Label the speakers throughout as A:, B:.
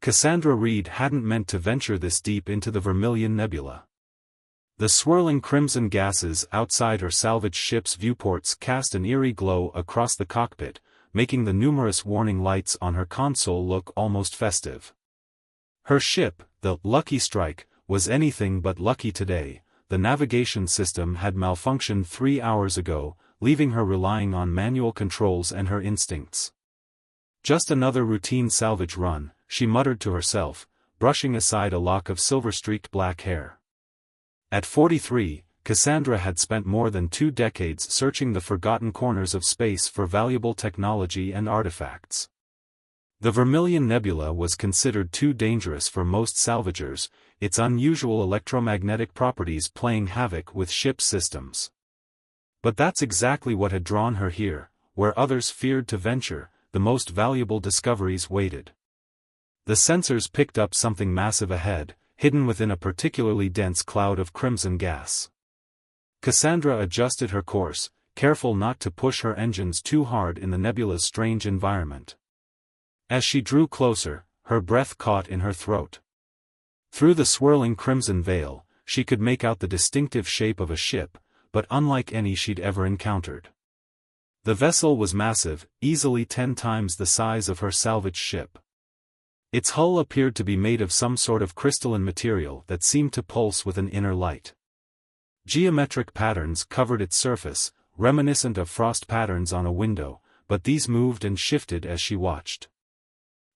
A: Cassandra Reed hadn't meant to venture this deep into the Vermilion Nebula. The swirling crimson gases outside her salvage ship's viewports cast an eerie glow across the cockpit, making the numerous warning lights on her console look almost festive. Her ship, the Lucky Strike, was anything but lucky today. The navigation system had malfunctioned 3 hours ago, leaving her relying on manual controls and her instincts. Just another routine salvage run, she muttered to herself, brushing aside a lock of silver-streaked black hair. At 43, Cassandra had spent more than 2 decades searching the forgotten corners of space for valuable technology and artifacts. The Vermilion Nebula was considered too dangerous for most salvagers, its unusual electromagnetic properties playing havoc with ship systems. But that's exactly what had drawn her here, where others feared to venture. The most valuable discoveries waited. The sensors picked up something massive ahead, hidden within a particularly dense cloud of crimson gas. Cassandra adjusted her course, careful not to push her engines too hard in the nebula's strange environment. As she drew closer, her breath caught in her throat. Through the swirling crimson veil, she could make out the distinctive shape of a ship, but unlike any she'd ever encountered. The vessel was massive, easily 10 times the size of her salvage ship. Its hull appeared to be made of some sort of crystalline material that seemed to pulse with an inner light. Geometric patterns covered its surface, reminiscent of frost patterns on a window, but these moved and shifted as she watched.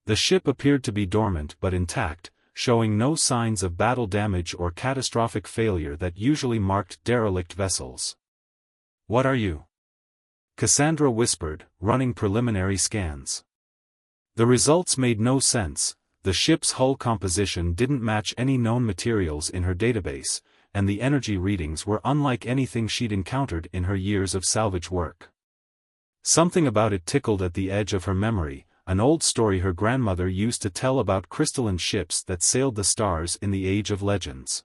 A: The ship appeared to be dormant but intact, showing no signs of battle damage or catastrophic failure that usually marked derelict vessels. "What are you?" Cassandra whispered, running preliminary scans. The results made no sense. The ship's hull composition didn't match any known materials in her database, and the energy readings were unlike anything she'd encountered in her years of salvage work. Something about it tickled at the edge of her memory, an old story her grandmother used to tell about crystalline ships that sailed the stars in the Age of Legends.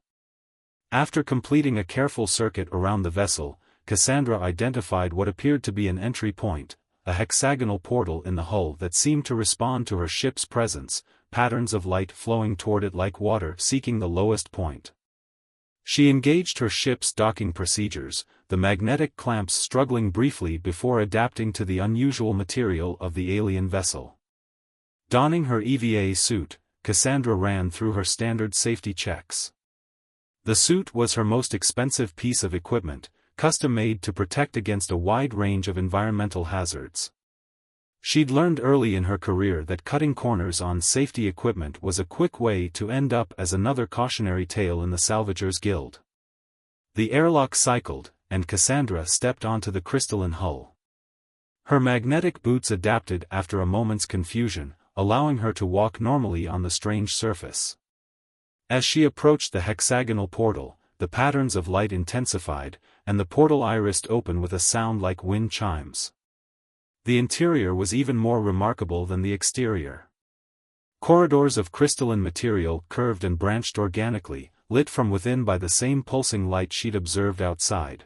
A: After completing a careful circuit around the vessel, Cassandra identified what appeared to be an entry point, a hexagonal portal in the hull that seemed to respond to her ship's presence, patterns of light flowing toward it like water seeking the lowest point. She engaged her ship's docking procedures, the magnetic clamps struggling briefly before adapting to the unusual material of the alien vessel. Donning her EVA suit, Cassandra ran through her standard safety checks. The suit was her most expensive piece of equipment, custom-made to protect against a wide range of environmental hazards. She'd learned early in her career that cutting corners on safety equipment was a quick way to end up as another cautionary tale in the Salvagers Guild. The airlock cycled, and Cassandra stepped onto the crystalline hull. Her magnetic boots adapted after a moment's confusion, allowing her to walk normally on the strange surface. As she approached the hexagonal portal, the patterns of light intensified, and the portal irised open with a sound like wind chimes. The interior was even more remarkable than the exterior. Corridors of crystalline material curved and branched organically, lit from within by the same pulsing light she'd observed outside.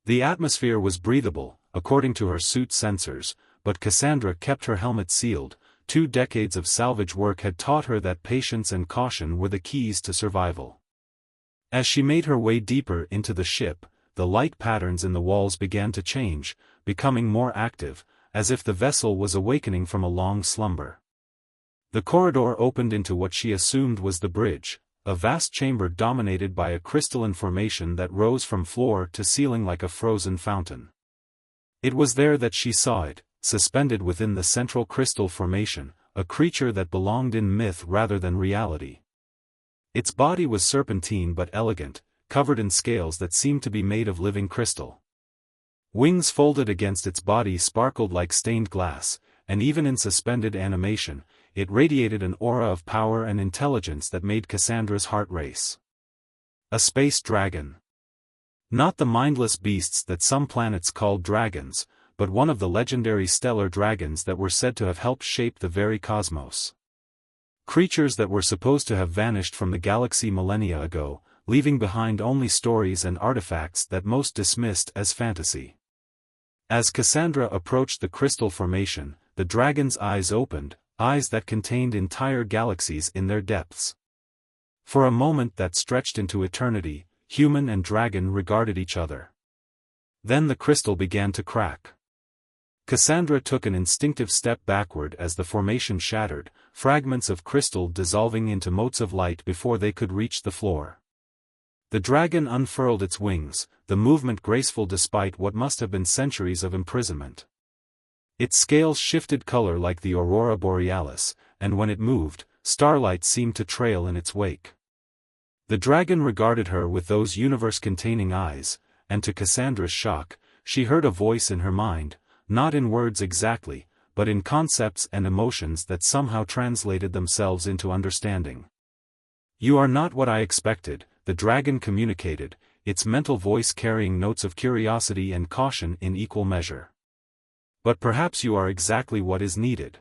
A: The atmosphere was breathable, according to her suit sensors, but Cassandra kept her helmet sealed. 2 decades of salvage work had taught her that patience and caution were the keys to survival. As she made her way deeper into the ship, the light patterns in the walls began to change, becoming more active, as if the vessel was awakening from a long slumber. The corridor opened into what she assumed was the bridge, a vast chamber dominated by a crystalline formation that rose from floor to ceiling like a frozen fountain. It was there that she saw it, suspended within the central crystal formation, a creature that belonged in myth rather than reality. Its body was serpentine but elegant, covered in scales that seemed to be made of living crystal. Wings folded against its body sparkled like stained glass, and even in suspended animation, it radiated an aura of power and intelligence that made Cassandra's heart race. A space dragon. Not the mindless beasts that some planets called dragons, but one of the legendary stellar dragons that were said to have helped shape the very cosmos. Creatures that were supposed to have vanished from the galaxy millennia ago, leaving behind only stories and artifacts that most dismissed as fantasy. As Cassandra approached the crystal formation, the dragon's eyes opened, eyes that contained entire galaxies in their depths. For a moment that stretched into eternity, human and dragon regarded each other. Then the crystal began to crack. Cassandra took an instinctive step backward as the formation shattered, fragments of crystal dissolving into motes of light before they could reach the floor. The dragon unfurled its wings, the movement graceful despite what must have been centuries of imprisonment. Its scales shifted color like the aurora borealis, and when it moved, starlight seemed to trail in its wake. The dragon regarded her with those universe-containing eyes, and to Cassandra's shock, she heard a voice in her mind, not in words exactly, but in concepts and emotions that somehow translated themselves into understanding. "You are not what I expected," the dragon communicated, its mental voice carrying notes of curiosity and caution in equal measure. "But perhaps you are exactly what is needed."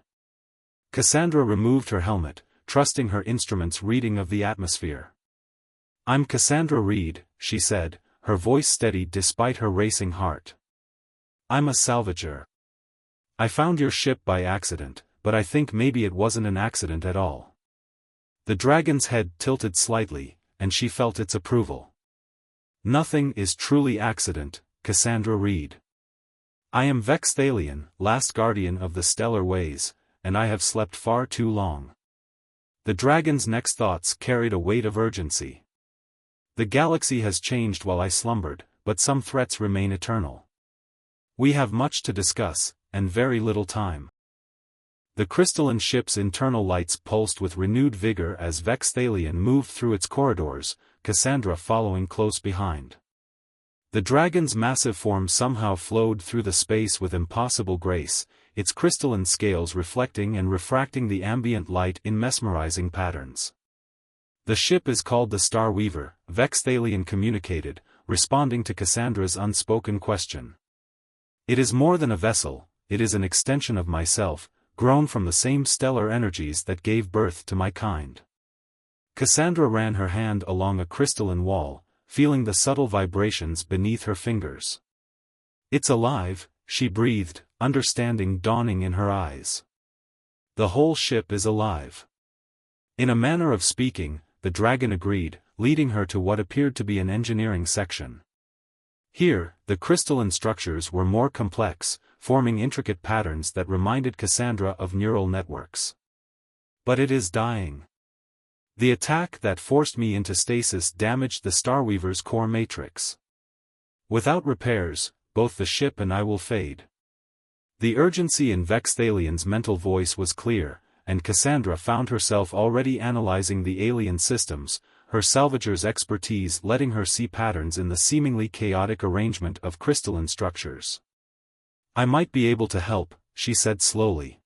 A: Cassandra removed her helmet, trusting her instrument's reading of the atmosphere. "I'm Cassandra Reed," she said, her voice steady despite her racing heart. "I'm a salvager. I found your ship by accident, but I think maybe it wasn't an accident at all." The dragon's head tilted slightly, and she felt its approval. "Nothing is truly accident, Cassandra Reed. I am Vexthalion, last guardian of the stellar ways, and I have slept far too long." The dragon's next thoughts carried a weight of urgency. "The galaxy has changed while I slumbered, but some threats remain eternal. We have much to discuss, and very little time." The crystalline ship's internal lights pulsed with renewed vigor as Vexthalion moved through its corridors, Cassandra following close behind. The dragon's massive form somehow flowed through the space with impossible grace, its crystalline scales reflecting and refracting the ambient light in mesmerizing patterns. "The ship is called the Star Weaver," Vexthalion communicated, responding to Cassandra's unspoken question. "It is more than a vessel, it is an extension of myself, grown from the same stellar energies that gave birth to my kind." Cassandra ran her hand along a crystalline wall, feeling the subtle vibrations beneath her fingers. "It's alive," she breathed, understanding dawning in her eyes. "The whole ship is alive." In a manner of speaking, the dragon agreed, leading her to what appeared to be an engineering section. Here, the crystalline structures were more complex, forming intricate patterns that reminded Cassandra of neural networks. "But it is dying. The attack that forced me into stasis damaged the Starweaver's core matrix. Without repairs, both the ship and I will fade." The urgency in Vexthalion's mental voice was clear, and Cassandra found herself already analyzing the alien systems, her salvager's expertise letting her see patterns in the seemingly chaotic arrangement of crystalline structures. "I might be able to help," she said slowly.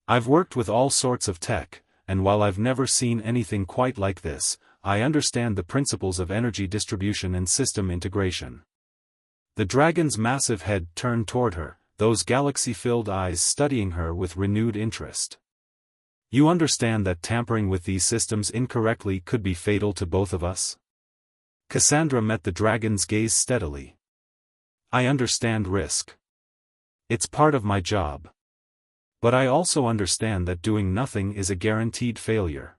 A: "I've worked with all sorts of tech, and while I've never seen anything quite like this, I understand the principles of energy distribution and system integration." The dragon's massive head turned toward her, those galaxy-filled eyes studying her with renewed interest. "You understand that tampering with these systems incorrectly could be fatal to both of us?" Cassandra met the dragon's gaze steadily. "I understand risk. It's part of my job. But I also understand that doing nothing is a guaranteed failure."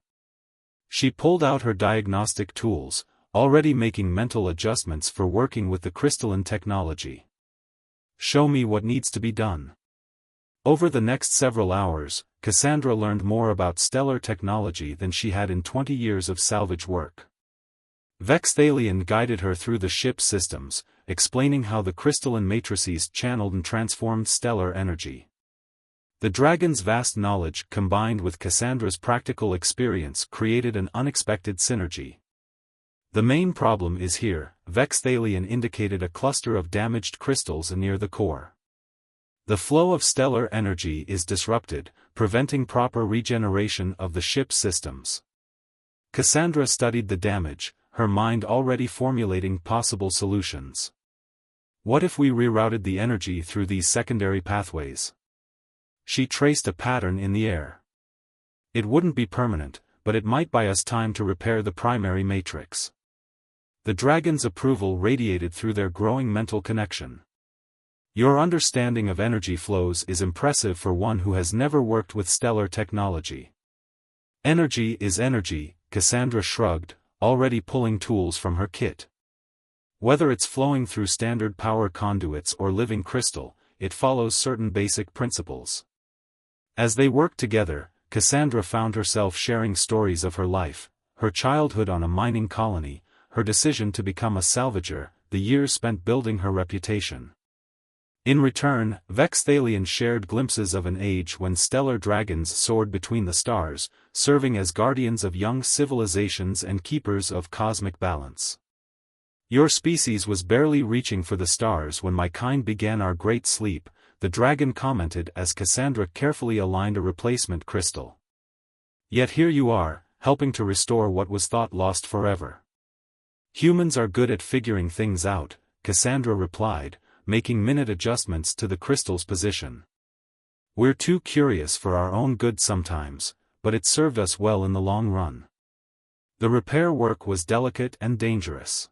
A: She pulled out her diagnostic tools, already making mental adjustments for working with the crystalline technology. "Show me what needs to be done." Over the next several hours, Cassandra learned more about stellar technology than she had in 20 years of salvage work. Vexthalion guided her through the ship's systems, explaining how the crystalline matrices channeled and transformed stellar energy. The dragon's vast knowledge combined with Cassandra's practical experience created an unexpected synergy. "The main problem is here," Vexthalion indicated a cluster of damaged crystals near the core. "The flow of stellar energy is disrupted, preventing proper regeneration of the ship's systems." Cassandra studied the damage, her mind already formulating possible solutions. "What if we rerouted the energy through these secondary pathways?" She traced a pattern in the air. "It wouldn't be permanent, but it might buy us time to repair the primary matrix." The dragon's approval radiated through their growing mental connection. Your understanding of energy flows is impressive for one who has never worked with stellar technology. Energy is energy, Cassandra shrugged, already pulling tools from her kit. Whether it's flowing through standard power conduits or living crystal, it follows certain basic principles. As they worked together, Cassandra found herself sharing stories of her life, her childhood on a mining colony, her decision to become a salvager, the years spent building her reputation. In return, Vexthalion shared glimpses of an age when stellar dragons soared between the stars, serving as guardians of young civilizations and keepers of cosmic balance. Your species was barely reaching for the stars when my kind began our great sleep, the dragon commented as Cassandra carefully aligned a replacement crystal. Yet here you are, helping to restore what was thought lost forever. Humans are good at figuring things out, Cassandra replied, making minute adjustments to the crystal's position. We're too curious for our own good sometimes, but it served us well in the long run. The repair work was delicate and dangerous.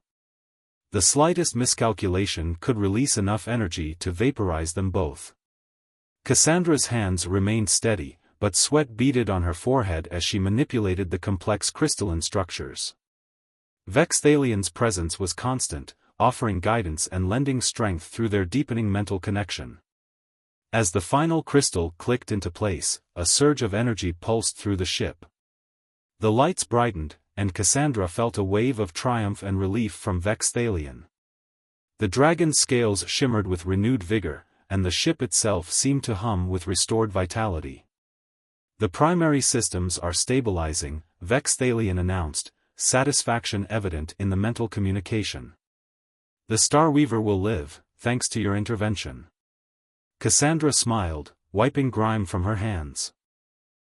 A: The slightest miscalculation could release enough energy to vaporize them both. Cassandra's hands remained steady, but sweat beaded on her forehead as she manipulated the complex crystalline structures. Vexthalion's presence was constant, offering guidance and lending strength through their deepening mental connection. As the final crystal clicked into place, a surge of energy pulsed through the ship. The lights brightened, and Cassandra felt a wave of triumph and relief from Vexthalion. The dragon's scales shimmered with renewed vigor, and the ship itself seemed to hum with restored vitality. The primary systems are stabilizing, Vexthalion announced, satisfaction evident in the mental communication. The Starweaver will live, thanks to your intervention. Cassandra smiled, wiping grime from her hands.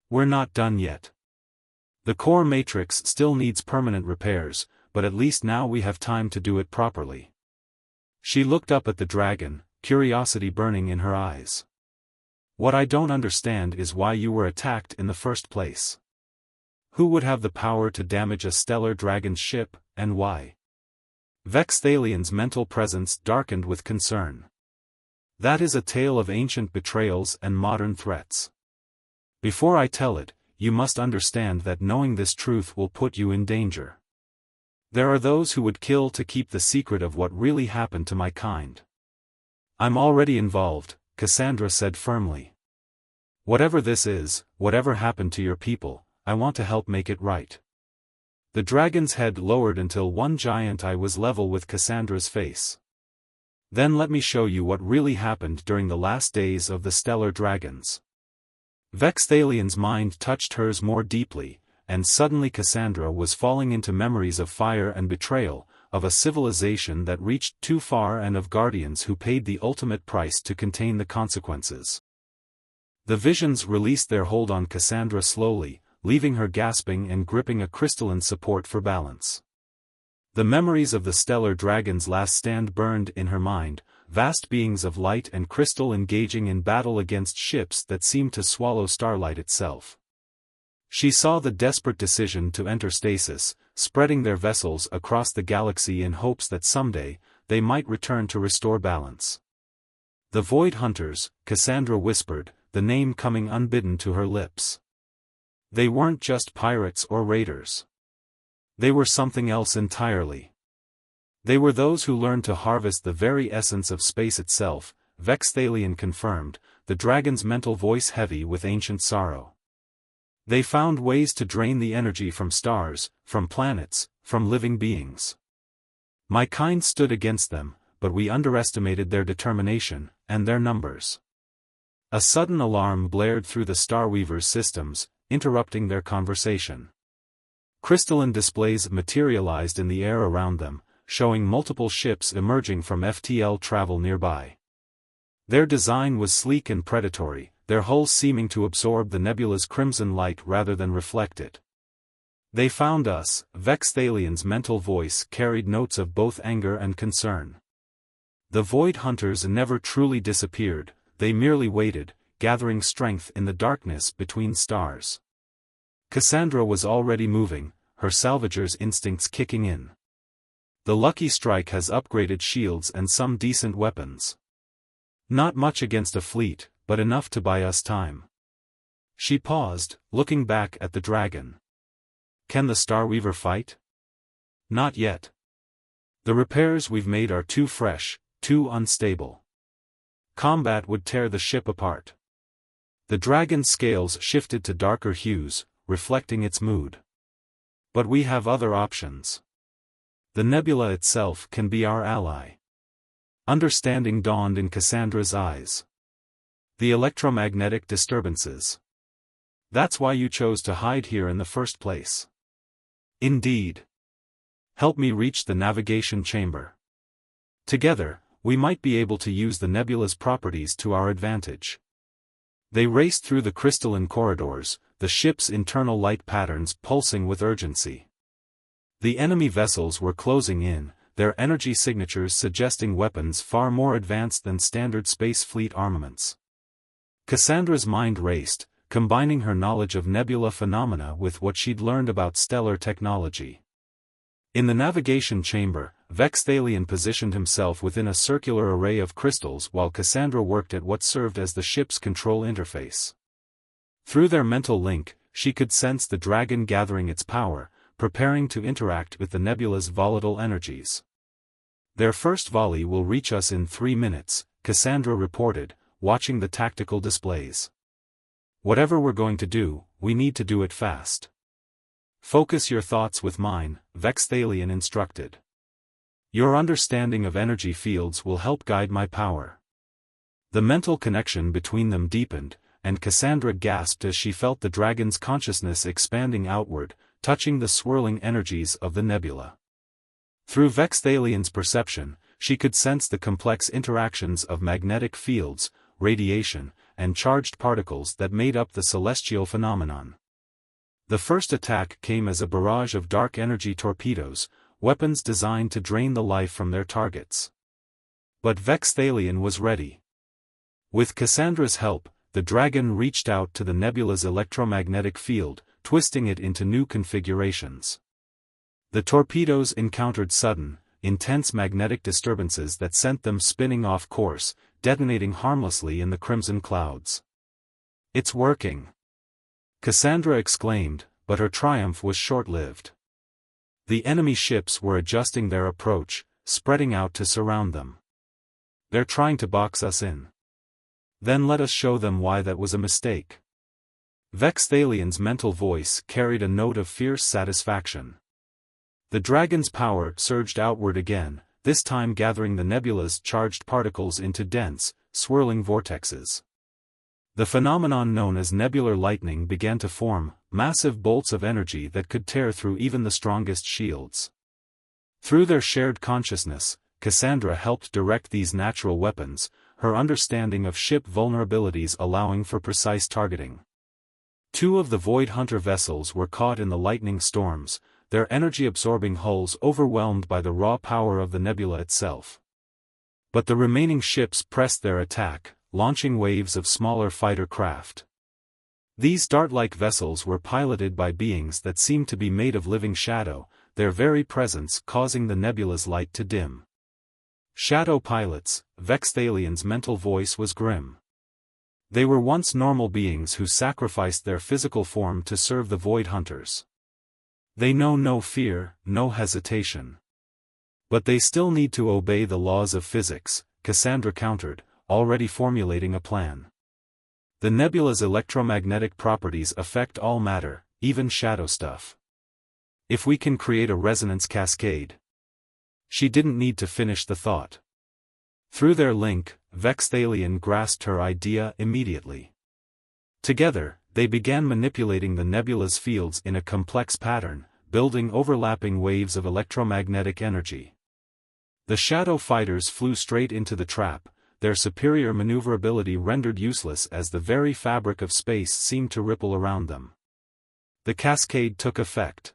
A: We're not done yet. The core matrix still needs permanent repairs, but at least now we have time to do it properly. She looked up at the dragon, curiosity burning in her eyes. What I don't understand is why you were attacked in the first place. Who would have the power to damage a stellar dragon's ship, and why? Vexthalion's mental presence darkened with concern. That is a tale of ancient betrayals and modern threats. Before I tell it, you must understand that knowing this truth will put you in danger. There are those who would kill to keep the secret of what really happened to my kind. I'm already involved, Cassandra said firmly. Whatever this is, whatever happened to your people, I want to help make it right. The dragon's head lowered until one giant eye was level with Cassandra's face. Then let me show you what really happened during the last days of the stellar dragons. Vexthalion's mind touched hers more deeply, and suddenly Cassandra was falling into memories of fire and betrayal, of a civilization that reached too far and of guardians who paid the ultimate price to contain the consequences. The visions released their hold on Cassandra slowly, leaving her gasping and gripping a crystalline support for balance. The memories of the stellar dragon's last stand burned in her mind, vast beings of light and crystal engaging in battle against ships that seemed to swallow starlight itself. She saw the desperate decision to enter stasis, spreading their vessels across the galaxy in hopes that someday, they might return to restore balance. The Void Hunters, Cassandra whispered, the name coming unbidden to her lips. They weren't just pirates or raiders. They were something else entirely. They were those who learned to harvest the very essence of space itself, Vexthalion confirmed, the dragon's mental voice heavy with ancient sorrow. They found ways to drain the energy from stars, from planets, from living beings. My kind stood against them, but we underestimated their determination, and their numbers. A sudden alarm blared through the Starweaver's systems, interrupting their conversation. Crystalline displays materialized in the air around them, showing multiple ships emerging from FTL travel nearby. Their design was sleek and predatory, their hulls seeming to absorb the nebula's crimson light rather than reflect it. They found us, Vexthalion's mental voice carried notes of both anger and concern. The Void Hunters never truly disappeared, they merely waited, gathering strength in the darkness between stars. Cassandra was already moving, her salvager's instincts kicking in. The Lucky Strike has upgraded shields and some decent weapons. Not much against a fleet, but enough to buy us time. She paused, looking back at the dragon. Can the Starweaver fight? Not yet. The repairs we've made are too fresh, too unstable. Combat would tear the ship apart. The dragon's scales shifted to darker hues, reflecting its mood. But we have other options. The nebula itself can be our ally. Understanding dawned in Cassandra's eyes. The electromagnetic disturbances. That's why you chose to hide here in the first place. Indeed. Help me reach the navigation chamber. Together, we might be able to use the nebula's properties to our advantage. They raced through the crystalline corridors, the ship's internal light patterns pulsing with urgency. The enemy vessels were closing in, their energy signatures suggesting weapons far more advanced than standard space fleet armaments. Cassandra's mind raced, combining her knowledge of nebula phenomena with what she'd learned about stellar technology. In the navigation chamber, Vexthalion positioned himself within a circular array of crystals while Cassandra worked at what served as the ship's control interface. Through their mental link, she could sense the dragon gathering its power, preparing to interact with the nebula's volatile energies. Their first volley will reach us in 3 minutes, Cassandra reported, watching the tactical displays. Whatever we're going to do, we need to do it fast. Focus your thoughts with mine, Vexthalion instructed. Your understanding of energy fields will help guide my power. The mental connection between them deepened, and Cassandra gasped as she felt the dragon's consciousness expanding outward, touching the swirling energies of the nebula. Through Vexthalion's perception, she could sense the complex interactions of magnetic fields, radiation, and charged particles that made up the celestial phenomenon. The first attack came as a barrage of dark energy torpedoes, weapons designed to drain the life from their targets. But Vexthalion was ready. With Cassandra's help, the dragon reached out to the nebula's electromagnetic field, twisting it into new configurations. The torpedoes encountered sudden, intense magnetic disturbances that sent them spinning off course, detonating harmlessly in the crimson clouds. It's working! Cassandra exclaimed, but her triumph was short-lived. The enemy ships were adjusting their approach, spreading out to surround them. They're trying to box us in. Then let us show them why that was a mistake. Vexthalion's mental voice carried a note of fierce satisfaction. The dragon's power surged outward again, this time gathering the nebula's charged particles into dense, swirling vortexes. The phenomenon known as nebular lightning began to form, massive bolts of energy that could tear through even the strongest shields. Through their shared consciousness, Cassandra helped direct these natural weapons, her understanding of ship vulnerabilities allowing for precise targeting. 2 of the Void Hunter vessels were caught in the lightning storms, their energy-absorbing hulls overwhelmed by the raw power of the nebula itself. But the remaining ships pressed their attack, launching waves of smaller fighter craft. These dart-like vessels were piloted by beings that seemed to be made of living shadow, their very presence causing the nebula's light to dim. Shadow pilots, Vexthalion's mental voice was grim. They were once normal beings who sacrificed their physical form to serve the Void Hunters. They know no fear, no hesitation. But they still need to obey the laws of physics, Cassandra countered, already formulating a plan. The nebula's electromagnetic properties affect all matter, even shadow stuff. If we can create a resonance cascade. She didn't need to finish the thought. Through their link, Vexthalion grasped her idea immediately. Together, they began manipulating the nebula's fields in a complex pattern, building overlapping waves of electromagnetic energy. The shadow fighters flew straight into the trap, their superior maneuverability rendered useless as the very fabric of space seemed to ripple around them. The cascade took effect.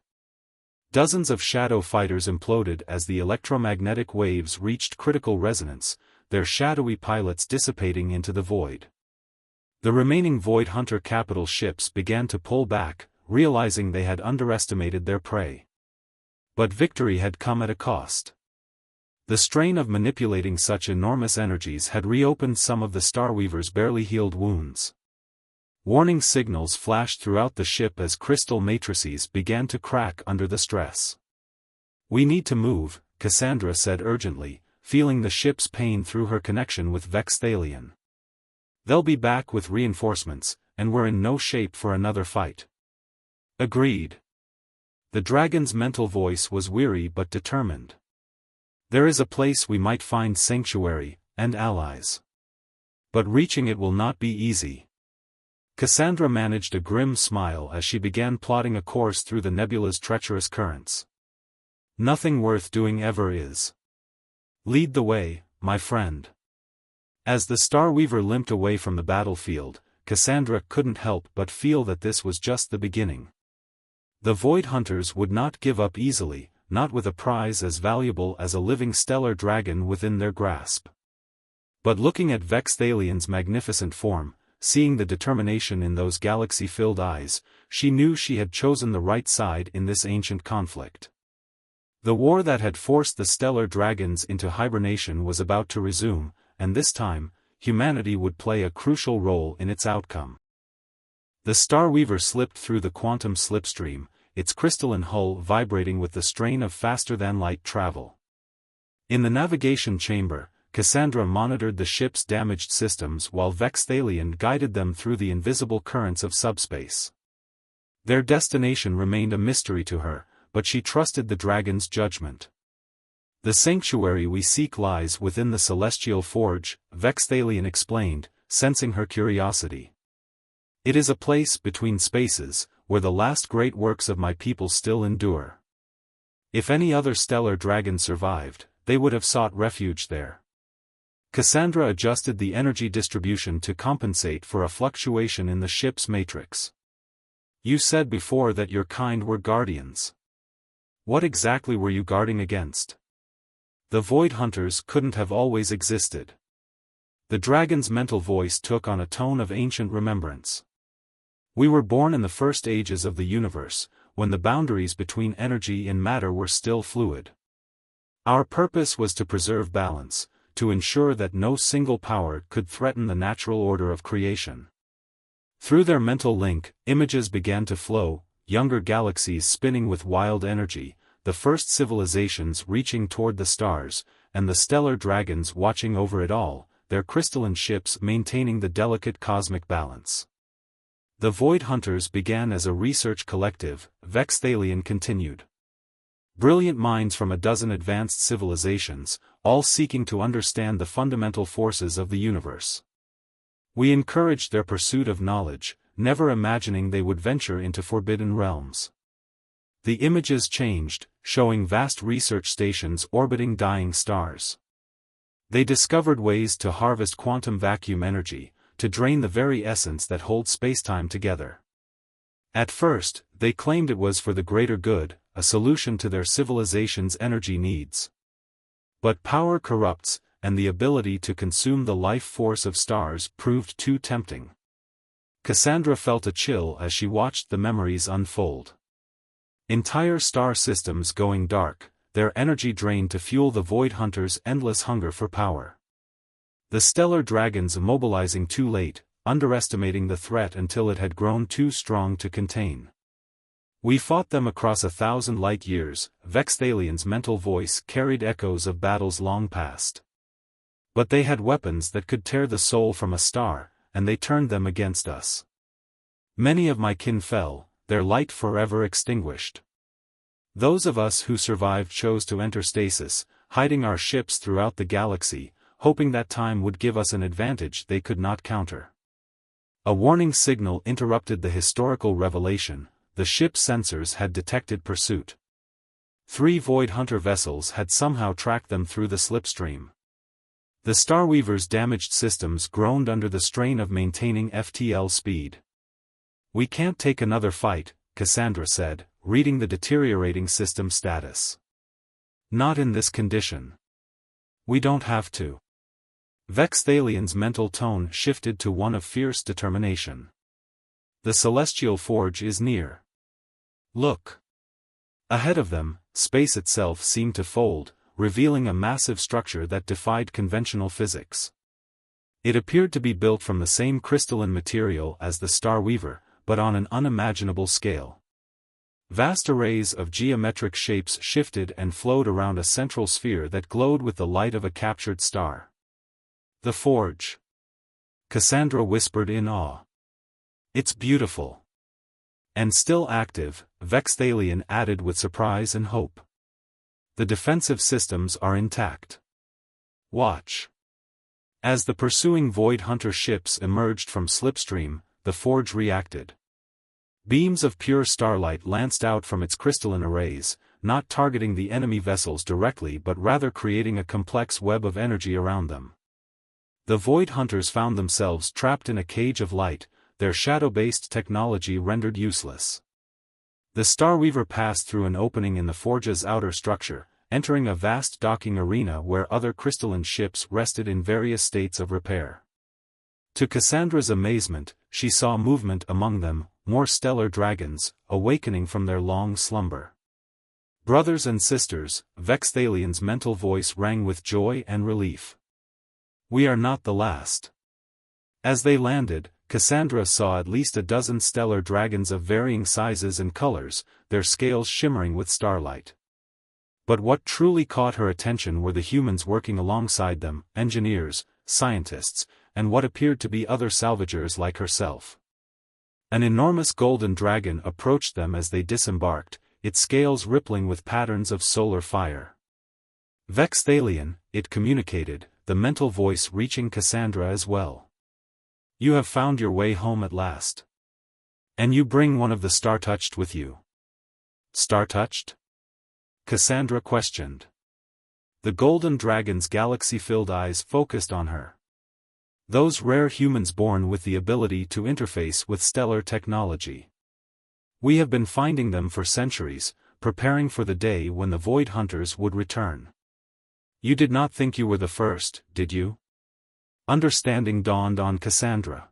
A: Dozens of shadow fighters imploded as the electromagnetic waves reached critical resonance, their shadowy pilots dissipating into the void. The remaining Void Hunter capital ships began to pull back, realizing they had underestimated their prey. But victory had come at a cost. The strain of manipulating such enormous energies had reopened some of the Starweaver's barely healed wounds. Warning signals flashed throughout the ship as crystal matrices began to crack under the stress. "We need to move," Cassandra said urgently, feeling the ship's pain through her connection with Vexthalion. "They'll be back with reinforcements, and we're in no shape for another fight." "Agreed." The dragon's mental voice was weary but determined. "There is a place we might find sanctuary, and allies. But reaching it will not be easy." Cassandra managed a grim smile as she began plotting a course through the nebula's treacherous currents. "Nothing worth doing ever is. Lead the way, my friend." As the Starweaver limped away from the battlefield, Cassandra couldn't help but feel that this was just the beginning. The Void Hunters would not give up easily, not with a prize as valuable as a living stellar dragon within their grasp. But looking at Vexthalion's magnificent form, seeing the determination in those galaxy-filled eyes, she knew she had chosen the right side in this ancient conflict. The war that had forced the stellar dragons into hibernation was about to resume, and this time, humanity would play a crucial role in its outcome. The Starweaver slipped through the quantum slipstream, its crystalline hull vibrating with the strain of faster-than-light travel. In the navigation chamber, Cassandra monitored the ship's damaged systems while Vexthalion guided them through the invisible currents of subspace. Their destination remained a mystery to her, but she trusted the dragon's judgment. "The sanctuary we seek lies within the celestial forge," Vexthalion explained, sensing her curiosity. "It is a place between spaces, where the last great works of my people still endure. If any other stellar dragon survived, they would have sought refuge there." Cassandra adjusted the energy distribution to compensate for a fluctuation in the ship's matrix. "You said before that your kind were guardians. What exactly were you guarding against?" "The Void Hunters couldn't have always existed." The dragon's mental voice took on a tone of ancient remembrance. "We were born in the first ages of the universe, when the boundaries between energy and matter were still fluid. Our purpose was to preserve balance, to ensure that no single power could threaten the natural order of creation." Through their mental link, images began to flow, younger galaxies spinning with wild energy, the first civilizations reaching toward the stars, and the stellar dragons watching over it all, their crystalline ships maintaining the delicate cosmic balance. "The Void Hunters began as a research collective," Vexthalion continued. "Brilliant minds from a dozen advanced civilizations, all seeking to understand the fundamental forces of the universe. We encouraged their pursuit of knowledge, never imagining they would venture into forbidden realms. The images changed, showing vast research stations orbiting dying stars. They discovered ways to harvest quantum vacuum energy, to drain the very essence that holds spacetime together. At first, they claimed it was for the greater good, a solution to their civilization's energy needs. But power corrupts, and the ability to consume the life force of stars proved too tempting." Cassandra felt a chill as she watched the memories unfold. Entire star systems going dark, their energy drained to fuel the Void Hunters' endless hunger for power. The stellar dragons immobilizing too late, underestimating the threat until it had grown too strong to contain. "We fought them across 1,000 light years," Vexthalion's mental voice carried echoes of battles long past. "But they had weapons that could tear the soul from a star, and they turned them against us. Many of my kin fell, their light forever extinguished. Those of us who survived chose to enter stasis, hiding our ships throughout the galaxy, hoping that time would give us an advantage they could not counter." A warning signal interrupted the historical revelation. The ship's sensors had detected pursuit. 3 Void Hunter vessels had somehow tracked them through the slipstream. The Starweaver's damaged systems groaned under the strain of maintaining FTL speed. "We can't take another fight," Cassandra said, reading the deteriorating system status. "Not in this condition." "We don't have to." Vexthalion's mental tone shifted to one of fierce determination. "The celestial forge is near. Look." Ahead of them, space itself seemed to fold, revealing a massive structure that defied conventional physics. It appeared to be built from the same crystalline material as the Star Weaver, but on an unimaginable scale. Vast arrays of geometric shapes shifted and flowed around a central sphere that glowed with the light of a captured star. "The forge," Cassandra whispered in awe. "It's beautiful." "And still active," Vexthalion added with surprise and hope. "The defensive systems are intact. Watch." As the pursuing Void Hunter ships emerged from slipstream, the forge reacted. Beams of pure starlight lanced out from its crystalline arrays, not targeting the enemy vessels directly but rather creating a complex web of energy around them. The Void Hunters found themselves trapped in a cage of light, their shadow-based technology rendered useless. The Starweaver passed through an opening in the forge's outer structure, entering a vast docking arena where other crystalline ships rested in various states of repair. To Cassandra's amazement, she saw movement among them, more stellar dragons, awakening from their long slumber. "Brothers and sisters," Vexthalion's mental voice rang with joy and relief. "We are not the last." As they landed, Cassandra saw at least a dozen stellar dragons of varying sizes and colors, their scales shimmering with starlight. But what truly caught her attention were the humans working alongside them, engineers, scientists, and what appeared to be other salvagers like herself. An enormous golden dragon approached them as they disembarked, its scales rippling with patterns of solar fire. "Vexthalion," it communicated, the mental voice reaching Cassandra as well. "You have found your way home at last. And you bring one of the Star-Touched with you." "Star-Touched?" Cassandra questioned. The golden dragon's galaxy-filled eyes focused on her. "Those rare humans born with the ability to interface with stellar technology. We have been finding them for centuries, preparing for the day when the Void Hunters would return. You did not think you were the first, did you?" Understanding dawned on Cassandra.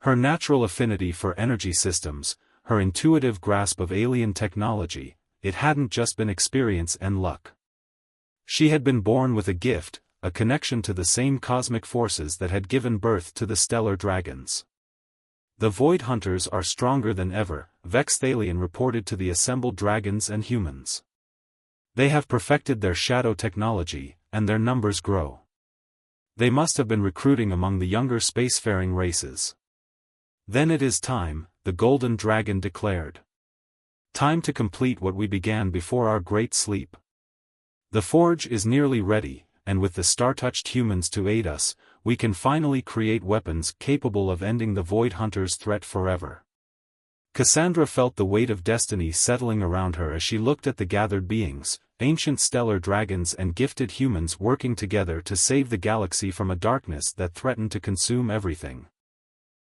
A: Her natural affinity for energy systems, her intuitive grasp of alien technology, it hadn't just been experience and luck. She had been born with a gift, a connection to the same cosmic forces that had given birth to the stellar dragons. "The Void Hunters are stronger than ever," Vexthalion reported to the assembled dragons and humans. "They have perfected their shadow technology, and their numbers grow. They must have been recruiting among the younger spacefaring races." "Then it is time," the golden dragon declared. "Time to complete what we began before our great sleep. The forge is nearly ready, and with the Star-Touched humans to aid us, we can finally create weapons capable of ending the Void Hunters' threat forever." Cassandra felt the weight of destiny settling around her as she looked at the gathered beings, ancient stellar dragons and gifted humans working together to save the galaxy from a darkness that threatened to consume everything.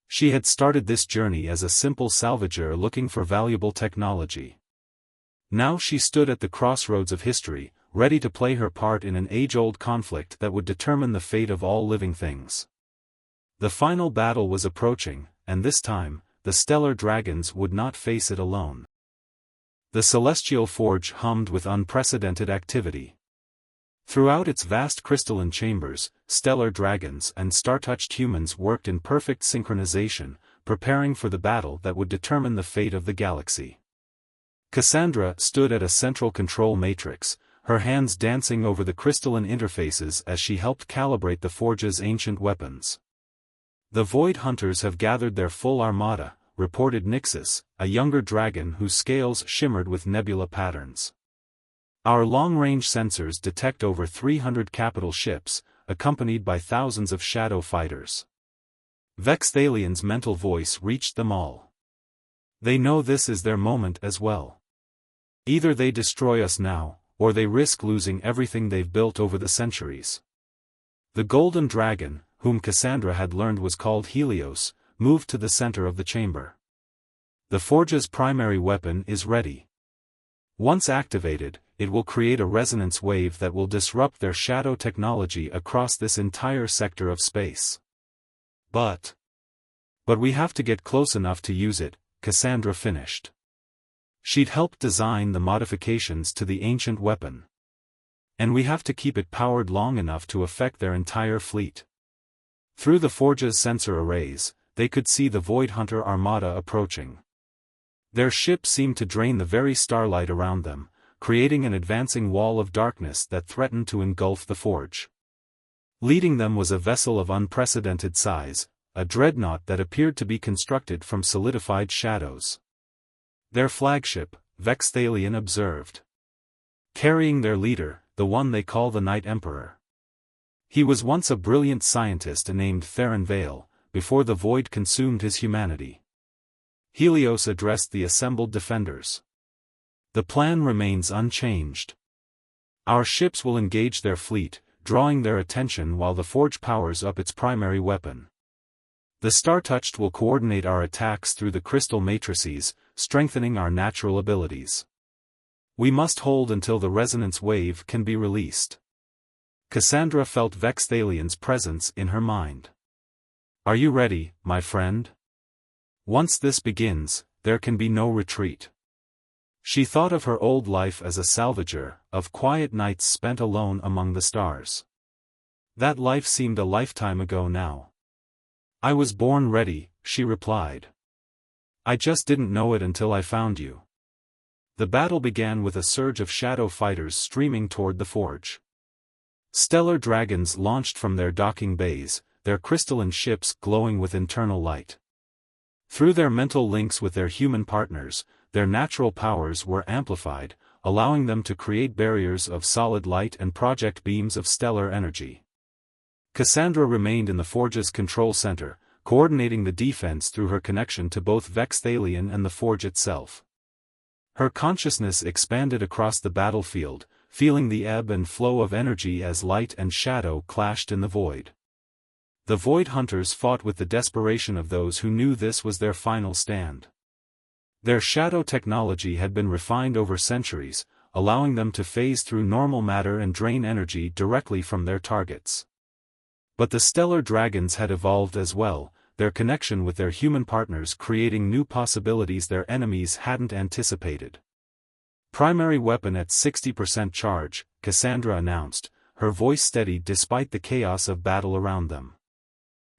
A: She had started this journey as a simple salvager looking for valuable technology. Now she stood at the crossroads of history, ready to play her part in an age-old conflict that would determine the fate of all living things. The final battle was approaching, and this time, the stellar dragons would not face it alone. The celestial forge hummed with unprecedented activity. Throughout its vast crystalline chambers, stellar dragons and star-touched humans worked in perfect synchronization, preparing for the battle that would determine the fate of the galaxy. Cassandra stood at a central control matrix, her hands dancing over the crystalline interfaces as she helped calibrate the forge's ancient weapons. "The Void Hunters have gathered their full armada," reported Nixus, a younger dragon whose scales shimmered with nebula patterns. "Our long-range sensors detect over 300 capital ships, accompanied by thousands of shadow fighters." Vexthalion's mental voice reached them all. "They know this is their moment as well. Either they destroy us now, or they risk losing everything they've built over the centuries." The golden dragon, whom Cassandra had learned was called Helios, moved to the center of the chamber. "The forge's primary weapon is ready. Once activated, it will create a resonance wave that will disrupt their shadow technology across this entire sector of space. But we have to get close enough to use it," Cassandra finished. She'd helped design the modifications to the ancient weapon. And we have to keep it powered long enough to affect their entire fleet. Through the forge's sensor arrays, they could see the Void Hunter armada approaching. Their ship seemed to drain the very starlight around them, creating an advancing wall of darkness that threatened to engulf the forge. Leading them was a vessel of unprecedented size, a dreadnought that appeared to be constructed from solidified shadows. Their flagship, Vexthalion observed. Carrying their leader, the one they call the Night Emperor. He was once a brilliant scientist named Theron Vale, before the void consumed his humanity. Helios addressed the assembled defenders. The plan remains unchanged. Our ships will engage their fleet, drawing their attention while the forge powers up its primary weapon. The Star-Touched will coordinate our attacks through the crystal matrices, strengthening our natural abilities. We must hold until the resonance wave can be released. Cassandra felt Vexthalion's presence in her mind. Are you ready, my friend? Once this begins, there can be no retreat. She thought of her old life as a salvager, of quiet nights spent alone among the stars. That life seemed a lifetime ago now. I was born ready, she replied. I just didn't know it until I found you. The battle began with a surge of shadow fighters streaming toward the forge. Stellar dragons launched from their docking bays, their crystalline ships glowing with internal light. Through their mental links with their human partners, their natural powers were amplified, allowing them to create barriers of solid light and project beams of stellar energy. Cassandra remained in the forge's control center, coordinating the defense through her connection to both Vexthalion and the forge itself. Her consciousness expanded across the battlefield, feeling the ebb and flow of energy as light and shadow clashed in the void. The Void Hunters fought with the desperation of those who knew this was their final stand. Their shadow technology had been refined over centuries, allowing them to phase through normal matter and drain energy directly from their targets. But the stellar dragons had evolved as well, their connection with their human partners creating new possibilities their enemies hadn't anticipated. Primary weapon at 60% charge, Cassandra announced, her voice steady despite the chaos of battle around them.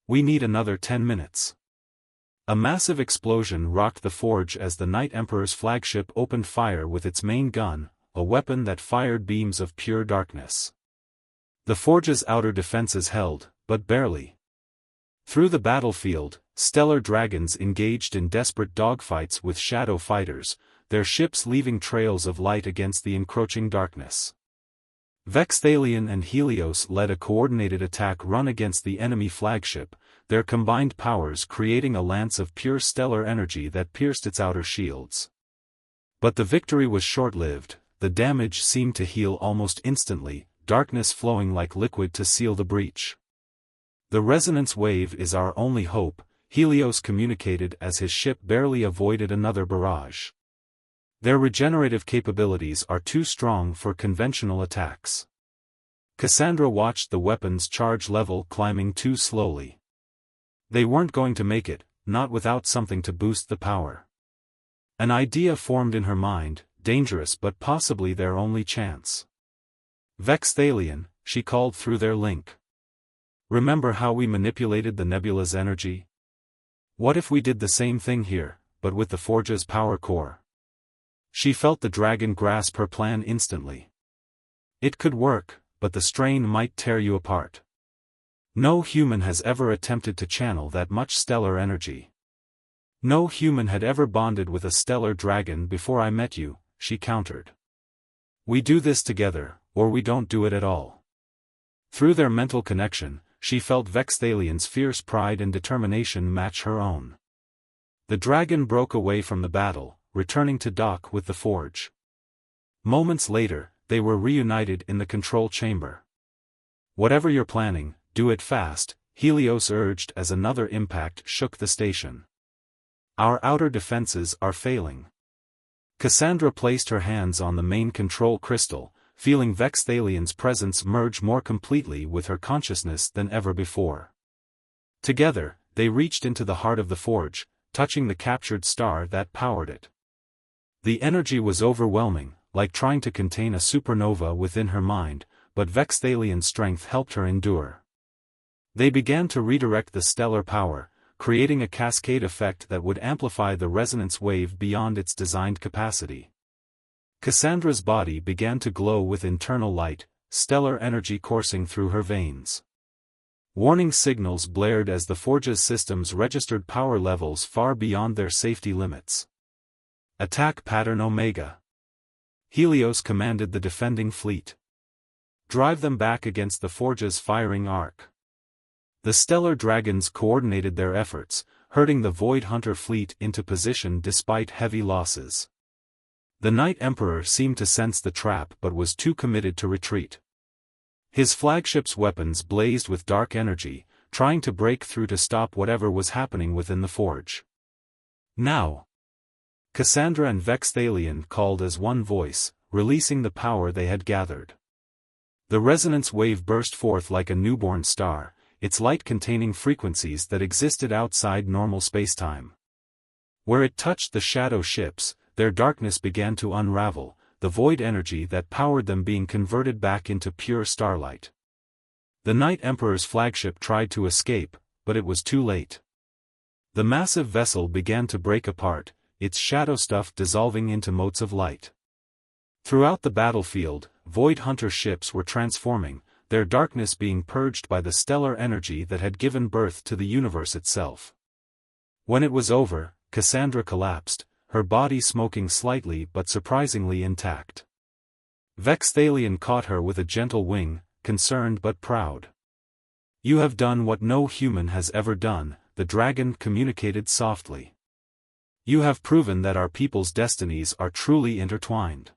A: We need another 10 minutes. A massive explosion rocked the forge as the Night Emperor's flagship opened fire with its main gun, a weapon that fired beams of pure darkness. The forge's outer defenses held, but barely. Through the battlefield, stellar dragons engaged in desperate dogfights with shadow fighters, their ships leaving trails of light against the encroaching darkness. Vexthalion and Helios led a coordinated attack run against the enemy flagship, their combined powers creating a lance of pure stellar energy that pierced its outer shields. But the victory was short-lived, the damage seemed to heal almost instantly, darkness flowing like liquid to seal the breach. The resonance wave is our only hope, Helios communicated as his ship barely avoided another barrage. Their regenerative capabilities are too strong for conventional attacks. Cassandra watched the weapon's charge level climbing too slowly. They weren't going to make it, not without something to boost the power. An idea formed in her mind, dangerous but possibly their only chance. Vexthalion, she called through their link. Remember how we manipulated the nebula's energy? What if we did the same thing here, but with the forge's power core? She felt the dragon grasp her plan instantly. It could work, but the strain might tear you apart. No human has ever attempted to channel that much stellar energy. No human had ever bonded with a stellar dragon before I met you, she countered. We do this together, or we don't do it at all. Through their mental connection, she felt Vexthalion's fierce pride and determination match her own. The dragon broke away from the battle, returning to dock with the forge. Moments later, they were reunited in the control chamber. Whatever you're planning, do it fast, Helios urged as another impact shook the station. Our outer defenses are failing. Cassandra placed her hands on the main control crystal, feeling Vexthalion's presence merge more completely with her consciousness than ever before. Together, they reached into the heart of the forge, touching the captured star that powered it. The energy was overwhelming, like trying to contain a supernova within her mind, but Vexthalien's strength helped her endure. They began to redirect the stellar power, creating a cascade effect that would amplify the resonance wave beyond its designed capacity. Cassandra's body began to glow with internal light, stellar energy coursing through her veins. Warning signals blared as the Forge's systems registered power levels far beyond their safety limits. Attack Pattern Omega. Helios commanded the defending fleet. Drive them back against the Forge's firing arc. The stellar dragons coordinated their efforts, herding the Void Hunter fleet into position despite heavy losses. The Night Emperor seemed to sense the trap but was too committed to retreat. His flagship's weapons blazed with dark energy, trying to break through to stop whatever was happening within the Forge. Now! Cassandra and Vexthalien called as one voice, releasing the power they had gathered. The resonance wave burst forth like a newborn star, its light containing frequencies that existed outside normal spacetime. Where it touched the shadow ships, their darkness began to unravel, the void energy that powered them being converted back into pure starlight. The Night Emperor's flagship tried to escape, but it was too late. The massive vessel began to break apart, its shadow stuff dissolving into motes of light. Throughout the battlefield, Void Hunter ships were transforming, their darkness being purged by the stellar energy that had given birth to the universe itself. When it was over, Cassandra collapsed, her body smoking slightly but surprisingly intact. Vexthalien caught her with a gentle wing, concerned but proud. "You have done what no human has ever done," the dragon communicated softly. "You have proven that our people's destinies are truly intertwined."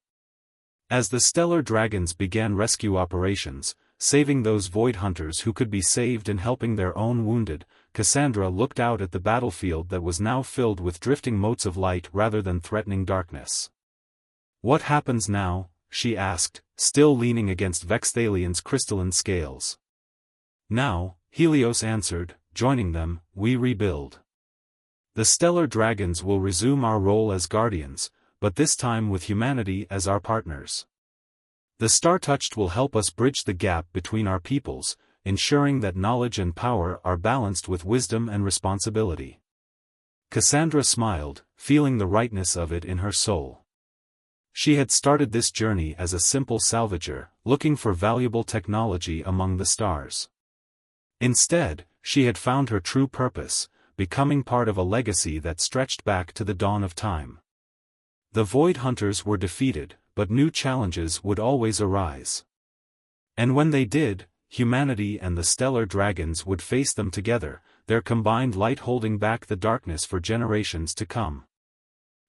A: As the stellar dragons began rescue operations, saving those Void Hunters who could be saved and helping their own wounded, Cassandra looked out at the battlefield that was now filled with drifting motes of light rather than threatening darkness. "What happens now?" she asked, still leaning against Vexthalien's crystalline scales. "Now," Helios answered, joining them, "we rebuild. The stellar dragons will resume our role as guardians, but this time with humanity as our partners. The Star-Touched will help us bridge the gap between our peoples, ensuring that knowledge and power are balanced with wisdom and responsibility." Cassandra smiled, feeling the rightness of it in her soul. She had started this journey as a simple salvager, looking for valuable technology among the stars. Instead, she had found her true purpose, becoming part of a legacy that stretched back to the dawn of time. The Void Hunters were defeated, but new challenges would always arise. And when they did, humanity and the stellar dragons would face them together, their combined light holding back the darkness for generations to come.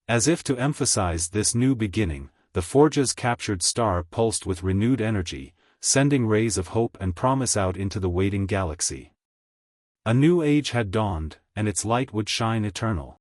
A: As if to emphasize this new beginning, the Forge's captured star pulsed with renewed energy, sending rays of hope and promise out into the waiting galaxy. A new age had dawned, and its light would shine eternal.